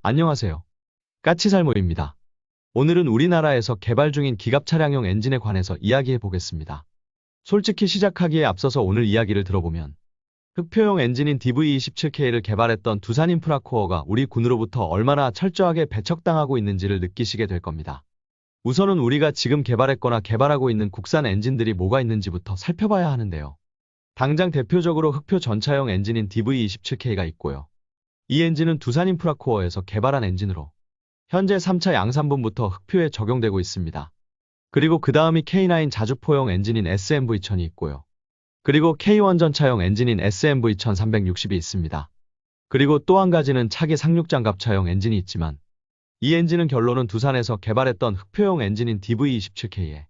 안녕하세요. 까치살모입니다. 오늘은 우리나라에서 개발 중인 기갑 차량용 엔진에 관해서 이야기해 보겠습니다. 솔직히 시작하기에 앞서서 오늘 이야기를 들어보면 흑표용 엔진인 DV27K를 개발했던 두산인프라코어가 우리 군으로부터 얼마나 철저하게 배척당하고 있는지를 느끼시게 될 겁니다. 우선은 우리가 지금 개발했거나 개발하고 있는 국산 엔진들이 뭐가 있는지부터 살펴봐야 하는데요. 당장 대표적으로 흑표 전차용 엔진인 DV27K가 있고요. 이 엔진은 두산인프라코어에서 개발한 엔진으로 현재 3차 양산분부터 흑표에 적용되고 있습니다. 그리고 그 다음이 K9 자주포용 엔진인 SMV1000이 있고요. 그리고 K1 전차용 엔진인 SMV1360이 있습니다. 그리고 또 한 가지는 차기 상륙장갑차용 엔진이 있지만 이 엔진은 결론은 두산에서 개발했던 흑표용 엔진인 DV27K에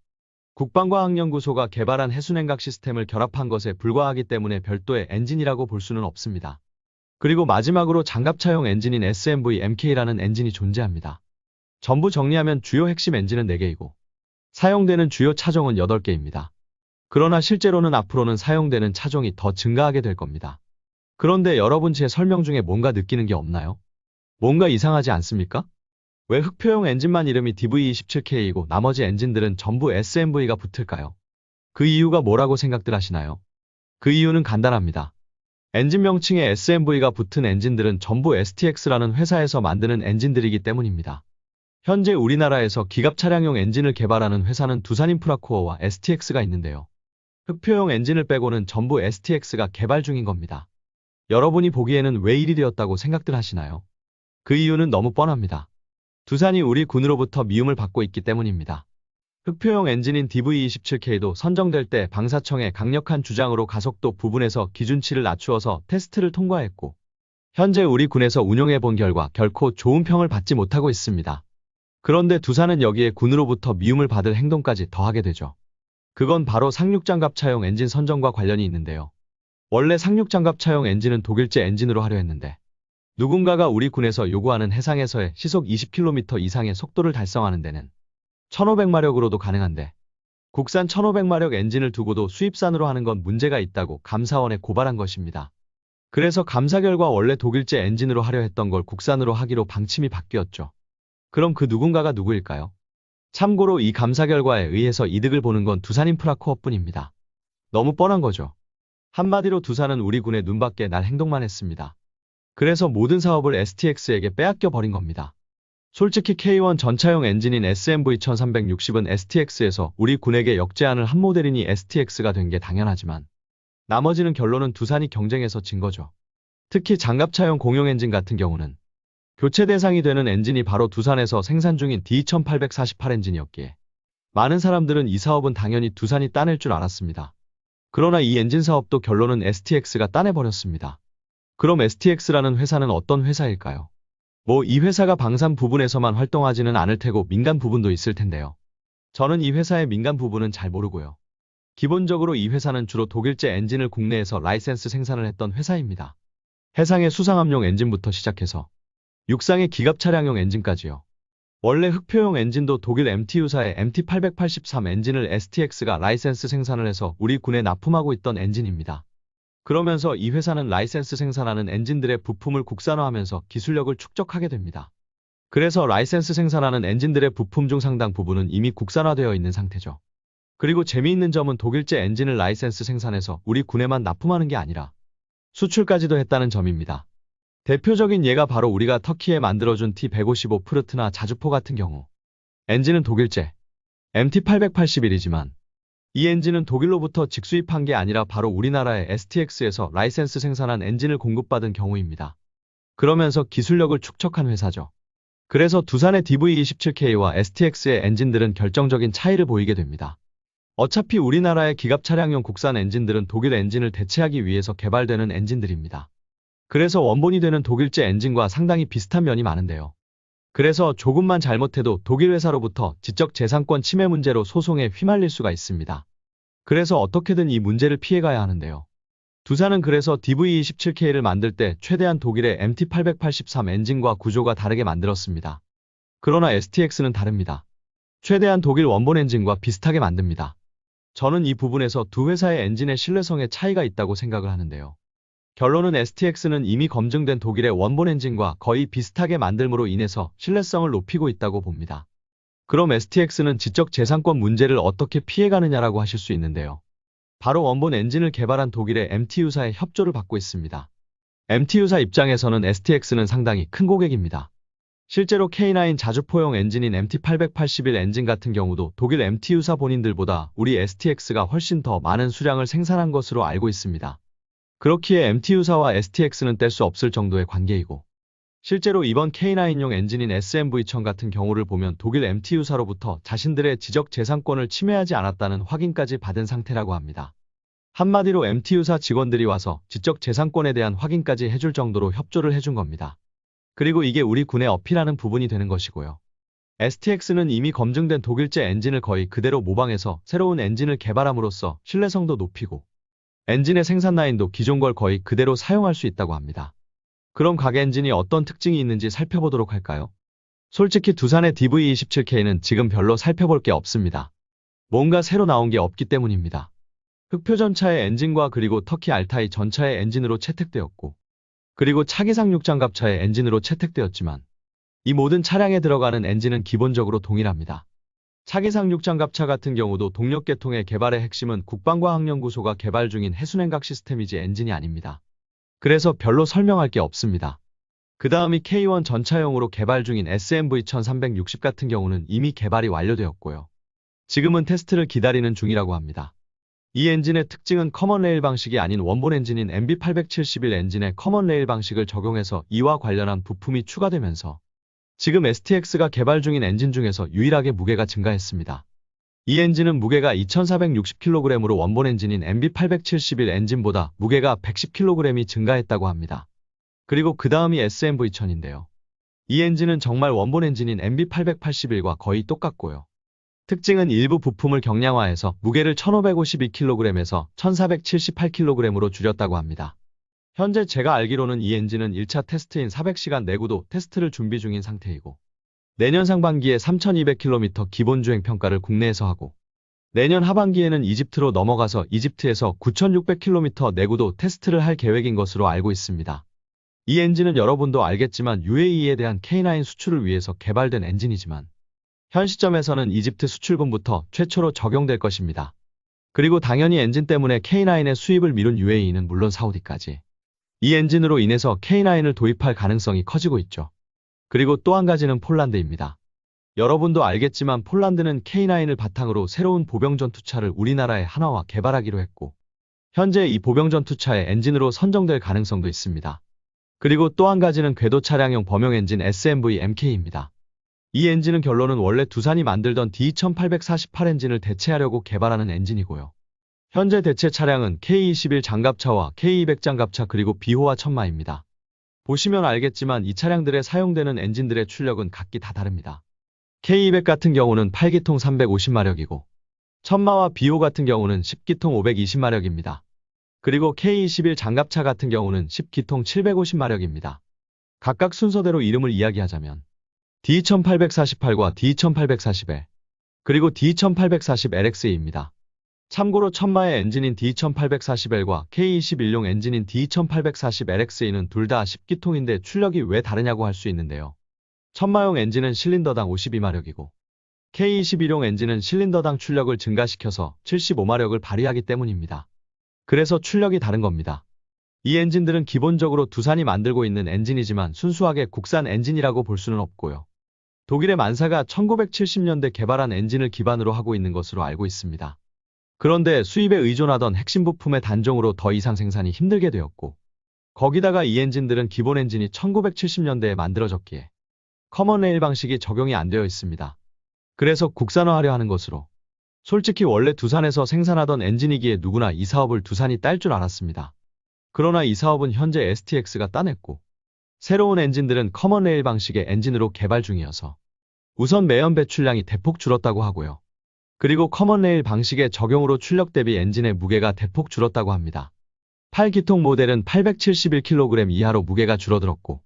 국방과학연구소가 개발한 해수냉각 시스템을 결합한 것에 불과하기 때문에 별도의 엔진이라고 볼 수는 없습니다. 그리고 마지막으로 장갑차용 엔진인 SMV-MK라는 엔진이 존재합니다. 전부 정리하면 주요 핵심 엔진은 4개이고 사용되는 주요 차종은 8개입니다. 그러나 실제로는 앞으로는 사용되는 차종이 더 증가하게 될 겁니다. 그런데 여러분 제 설명 중에 뭔가 느끼는 게 없나요? 뭔가 이상하지 않습니까? 왜 흑표용 엔진만 이름이 DV27K이고 나머지 엔진들은 전부 SMV가 붙을까요? 그 이유가 뭐라고 생각들 하시나요? 그 이유는 간단합니다. 엔진 명칭에 SMV가 붙은 엔진들은 전부 STX라는 회사에서 만드는 엔진들이기 때문입니다. 현재 우리나라에서 기갑 차량용 엔진을 개발하는 회사는 두산인프라코어와 STX가 있는데요. 흑표용 엔진을 빼고는 전부 STX가 개발 중인 겁니다. 여러분이 보기에는 왜 일이 되었다고 생각들 하시나요? 그 이유는 너무 뻔합니다. 두산이 우리 군으로부터 미움을 받고 있기 때문입니다. 흑표용 엔진인 DV27K도 선정될 때 방사청의 강력한 주장으로 가속도 부분에서 기준치를 낮추어서 테스트를 통과했고 현재 우리 군에서 운용해본 결과 결코 좋은 평을 받지 못하고 있습니다. 그런데 두산은 여기에 군으로부터 미움을 받을 행동까지 더하게 되죠. 그건 바로 상륙장갑차용 엔진 선정과 관련이 있는데요. 원래 상륙장갑차용 엔진은 독일제 엔진으로 하려 했는데 누군가가 우리 군에서 요구하는 해상에서의 시속 20km 이상의 속도를 달성하는 데는 1500마력으로도 가능한데 국산 1500마력 엔진을 두고도 수입산으로 하는 건 문제가 있다고 감사원에 고발한 것입니다. 그래서 감사 결과 원래 독일제 엔진으로 하려 했던 걸 국산으로 하기로 방침이 바뀌었죠. 그럼 그 누군가가 누구일까요? 참고로 이 감사 결과에 의해서 이득을 보는 건 두산인프라코어뿐입니다. 너무 뻔한 거죠. 한마디로 두산은 우리 군의 눈밖에 날 행동만 했습니다. 그래서 모든 사업을 STX에게 빼앗겨 버린 겁니다. 솔직히 K1 전차용 엔진인 SMV1360은 STX에서 우리 군에게 역제안을 한 모델이니 STX가 된 게 당연하지만 나머지는 결론은 두산이 경쟁해서 진 거죠. 특히 장갑차용 공용 엔진 같은 경우는 교체 대상이 되는 엔진이 바로 두산에서 생산 중인 D2848 엔진이었기에 많은 사람들은 이 사업은 당연히 두산이 따낼 줄 알았습니다. 그러나 이 엔진 사업도 결론은 STX가 따내버렸습니다. 그럼 STX라는 회사는 어떤 회사일까요? 이 회사가 방산 부분에서만 활동하지는 않을 테고 민간 부분도 있을 텐데요. 저는 이 회사의 민간 부분은 잘 모르고요. 기본적으로 이 회사는 주로 독일제 엔진을 국내에서 라이센스 생산을 했던 회사입니다. 해상의 수상함용 엔진부터 시작해서 육상의 기갑 차량용 엔진까지요. 원래 흑표용 엔진도 독일 MTU사의 MT883 엔진을 STX가 라이센스 생산을 해서 우리 군에 납품하고 있던 엔진입니다. 그러면서 이 회사는 라이센스 생산하는 엔진들의 부품을 국산화하면서 기술력을 축적하게 됩니다. 그래서 라이센스 생산하는 엔진들의 부품 중 상당 부분은 이미 국산화되어 있는 상태죠. 그리고 재미있는 점은 독일제 엔진을 라이센스 생산해서 우리 군에만 납품하는 게 아니라 수출까지도 했다는 점입니다. 대표적인 예가 바로 우리가 터키에 만들어준 T155 프르트나 자주포 같은 경우 엔진은 독일제 MT881이지만 이 엔진은 독일로부터 직수입한 게 아니라 바로 우리나라의 STX에서 라이센스 생산한 엔진을 공급받은 경우입니다. 그러면서 기술력을 축적한 회사죠. 그래서 두산의 DV27K와 STX의 엔진들은 결정적인 차이를 보이게 됩니다. 어차피 우리나라의 기갑 차량용 국산 엔진들은 독일 엔진을 대체하기 위해서 개발되는 엔진들입니다. 그래서 원본이 되는 독일제 엔진과 상당히 비슷한 면이 많은데요. 그래서 조금만 잘못해도 독일 회사로부터 지적재산권 침해 문제로 소송에 휘말릴 수가 있습니다. 그래서 어떻게든 이 문제를 피해가야 하는데요. 두산은 그래서 DV27K를 만들 때 최대한 독일의 MT883 엔진과 구조가 다르게 만들었습니다. 그러나 STX는 다릅니다. 최대한 독일 원본 엔진과 비슷하게 만듭니다. 저는 이 부분에서 두 회사의 엔진의 신뢰성에 차이가 있다고 생각을 하는데요. 결론은 STX는 이미 검증된 독일의 원본 엔진과 거의 비슷하게 만들므로 인해서 신뢰성을 높이고 있다고 봅니다. 그럼 STX는 지적재산권 문제를 어떻게 피해가느냐라고 하실 수 있는데요. 바로 원본 엔진을 개발한 독일의 MTU사의 협조를 받고 있습니다. MTU사 입장에서는 STX는 상당히 큰 고객입니다. 실제로 K9 자주포용 엔진인 MT881 엔진 같은 경우도 독일 MTU사 본인들보다 우리 STX가 훨씬 더 많은 수량을 생산한 것으로 알고 있습니다. 그렇기에 MTU사와 STX는 뗄 수 없을 정도의 관계이고, 실제로 이번 K9용 엔진인 SMV1000 같은 경우를 보면 독일 MTU사로부터 자신들의 지적재산권을 침해하지 않았다는 확인까지 받은 상태라고 합니다. 한마디로 MTU사 직원들이 와서 지적재산권에 대한 확인까지 해줄 정도로 협조를 해준 겁니다. 그리고 이게 우리 군에 어필하는 부분이 되는 것이고요. STX는 이미 검증된 독일제 엔진을 거의 그대로 모방해서 새로운 엔진을 개발함으로써 신뢰성도 높이고 엔진의 생산 라인도 기존 걸 거의 그대로 사용할 수 있다고 합니다. 그럼 각 엔진이 어떤 특징이 있는지 살펴보도록 할까요? 솔직히 두산의 DV27K는 지금 별로 살펴볼 게 없습니다. 뭔가 새로 나온 게 없기 때문입니다. 흑표 전차의 엔진과 그리고 터키 알타이 전차의 엔진으로 채택되었고, 그리고 차기상 육장갑차의 엔진으로 채택되었지만 이 모든 차량에 들어가는 엔진은 기본적으로 동일합니다. 차기상 육장갑차 같은 경우도 동력계통의 개발의 핵심은 국방과학연구소가 개발 중인 해수냉각 시스템이지 엔진이 아닙니다. 그래서 별로 설명할 게 없습니다. 그 다음이 K1 전차용으로 개발 중인 SMV1360 같은 경우는 이미 개발이 완료되었고요. 지금은 테스트를 기다리는 중이라고 합니다. 이 엔진의 특징은 커먼 레일 방식이 아닌 원본 엔진인 MB871 엔진의 커먼 레일 방식을 적용해서 이와 관련한 부품이 추가되면서 지금 STX가 개발 중인 엔진 중에서 유일하게 무게가 증가했습니다. 이 엔진은 무게가 2460kg으로 원본 엔진인 MB871 엔진보다 무게가 110kg이 증가했다고 합니다. 그리고 그 다음이 SMV1000인데요. 이 엔진은 정말 원본 엔진인 MB881과 거의 똑같고요. 특징은 일부 부품을 경량화해서 무게를 1552kg에서 1478kg으로 줄였다고 합니다. 현재 제가 알기로는 이 엔진은 1차 테스트인 400시간 내구도 테스트를 준비 중인 상태이고, 내년 상반기에 3200km 기본 주행 평가를 국내에서 하고, 내년 하반기에는 이집트로 넘어가서 이집트에서 9600km 내구도 테스트를 할 계획인 것으로 알고 있습니다. 이 엔진은 여러분도 알겠지만 UAE에 대한 K9 수출을 위해서 개발된 엔진이지만 현 시점에서는 이집트 수출분부터 최초로 적용될 것입니다. 그리고 당연히 엔진 때문에 K9의 수입을 미룬 UAE는 물론 사우디까지 이 엔진으로 인해서 K9을 도입할 가능성이 커지고 있죠. 그리고 또 한 가지는 폴란드입니다. 여러분도 알겠지만 폴란드는 K9을 바탕으로 새로운 보병전투차를 우리나라에 한화화 개발하기로 했고, 현재 이 보병전투차의 엔진으로 선정될 가능성도 있습니다. 그리고 또 한 가지는 궤도 차량용 범용 엔진 SMV-MK입니다. 이 엔진은 결론은 원래 두산이 만들던 D2848 엔진을 대체하려고 개발하는 엔진이고요. 현재 대체 차량은 K21 장갑차와 K200 장갑차 그리고 비호와 천마입니다. 보시면 알겠지만 이 차량들에 사용되는 엔진들의 출력은 각기 다 다릅니다. K200 같은 경우는 8기통 350마력이고 천마와 비호 같은 경우는 10기통 520마력입니다. 그리고 K21 장갑차 같은 경우는 10기통 750마력입니다. 각각 순서대로 이름을 이야기하자면 D2848과 D2840L, 그리고 D2840LXE입니다. 참고로 천마의 엔진인 D2840L과 K21용 엔진인 D2840LXE는 둘 다 10기통인데 출력이 왜 다르냐고 할 수 있는데요. 천마용 엔진은 실린더당 52마력이고 K21용 엔진은 실린더당 출력을 증가시켜서 75마력을 발휘하기 때문입니다. 그래서 출력이 다른 겁니다. 이 엔진들은 기본적으로 두산이 만들고 있는 엔진이지만 순수하게 국산 엔진이라고 볼 수는 없고요. 독일의 만사가 1970년대 개발한 엔진을 기반으로 하고 있는 것으로 알고 있습니다. 그런데 수입에 의존하던 핵심 부품의 단종으로 더 이상 생산이 힘들게 되었고, 거기다가 이 엔진들은 기본 엔진이 1970년대에 만들어졌기에 커먼 레일 방식이 적용이 안 되어 있습니다. 그래서 국산화하려 하는 것으로. 솔직히 원래 두산에서 생산하던 엔진이기에 누구나 이 사업을 두산이 딸 줄 알았습니다. 그러나 이 사업은 현재 STX가 따냈고, 새로운 엔진들은 커먼 레일 방식의 엔진으로 개발 중이어서 우선 매연 배출량이 대폭 줄었다고 하고요. 그리고 커먼 레일 방식의 적용으로 출력 대비 엔진의 무게가 대폭 줄었다고 합니다. 8기통 모델은 871kg 이하로 무게가 줄어들었고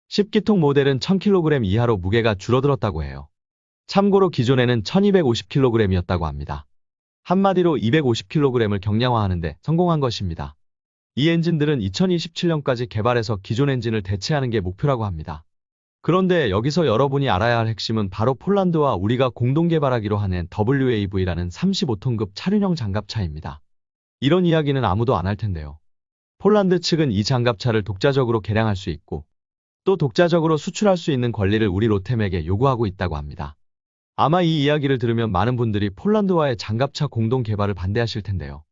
10기통 모델은 1000kg 이하로 무게가 줄어들었다고 해요. 참고로 기존에는 1250kg이었다고 합니다. 한마디로 250kg을 경량화하는데 성공한 것입니다. 이 엔진들은 2027년까지 개발해서 기존 엔진을 대체하는 게 목표라고 합니다. 그런데 여기서 여러분이 알아야 할 핵심은 바로 폴란드와 우리가 공동 개발하기로 한 WAV라는 35톤급 차륜형 장갑차입니다. 이런 이야기는 아무도 안 할 텐데요. 폴란드 측은 이 장갑차를 독자적으로 개량할 수 있고 또 독자적으로 수출할 수 있는 권리를 우리 로템에게 요구하고 있다고 합니다. 아마 이 이야기를 들으면 많은 분들이 폴란드와의 장갑차 공동 개발을 반대하실 텐데요.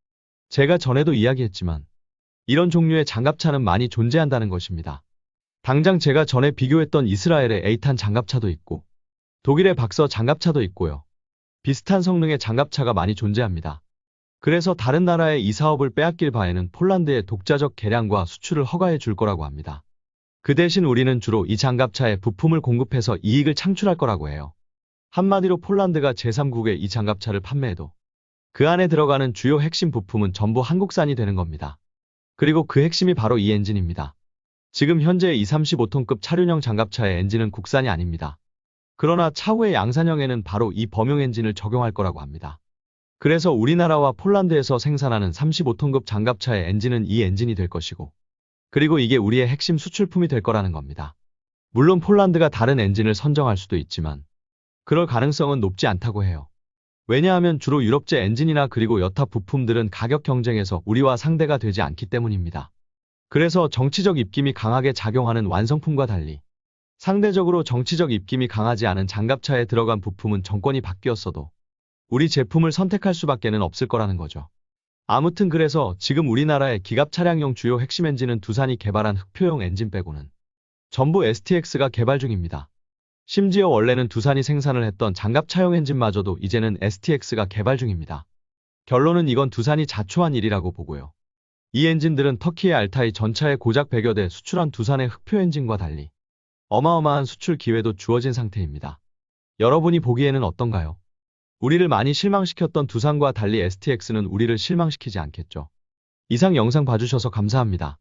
제가 전에도 이야기했지만 이런 종류의 장갑차는 많이 존재한다는 것입니다. 당장 제가 전에 비교했던 이스라엘의 에이탄 장갑차도 있고 독일의 박서 장갑차도 있고요. 비슷한 성능의 장갑차가 많이 존재합니다. 그래서 다른 나라의 이 사업을 빼앗길 바에는 폴란드의 독자적 개량과 수출을 허가해 줄 거라고 합니다. 그 대신 우리는 주로 이 장갑차에 부품을 공급해서 이익을 창출할 거라고 해요. 한마디로 폴란드가 제3국에 이 장갑차를 판매해도 그 안에 들어가는 주요 핵심 부품은 전부 한국산이 되는 겁니다. 그리고 그 핵심이 바로 이 엔진입니다. 지금 현재 이 35톤급 차륜형 장갑차의 엔진은 국산이 아닙니다. 그러나 차후의 양산형에는 바로 이 범용 엔진을 적용할 거라고 합니다. 그래서 우리나라와 폴란드에서 생산하는 35톤급 장갑차의 엔진은 이 엔진이 될 것이고 그리고 이게 우리의 핵심 수출품이 될 거라는 겁니다. 물론 폴란드가 다른 엔진을 선정할 수도 있지만 그럴 가능성은 높지 않다고 해요. 왜냐하면 주로 유럽제 엔진이나 그리고 여타 부품들은 가격 경쟁에서 우리와 상대가 되지 않기 때문입니다. 그래서 정치적 입김이 강하게 작용하는 완성품과 달리 상대적으로 정치적 입김이 강하지 않은 장갑차에 들어간 부품은 정권이 바뀌었어도 우리 제품을 선택할 수밖에는 없을 거라는 거죠. 아무튼 그래서 지금 우리나라의 기갑 차량용 주요 핵심 엔진은 두산이 개발한 흑표용 엔진 빼고는 전부 STX가 개발 중입니다. 심지어 원래는 두산이 생산을 했던 장갑차용 엔진마저도 이제는 STX가 개발 중입니다. 결론은 이건 두산이 자초한 일이라고 보고요. 이 엔진들은 터키의 알타이 전차에 고작 100여 대 수출한 두산의 흑표 엔진과 달리 어마어마한 수출 기회도 주어진 상태입니다. 여러분이 보기에는 어떤가요? 우리를 많이 실망시켰던 두산과 달리 STX는 우리를 실망시키지 않겠죠. 이상 영상 봐주셔서 감사합니다.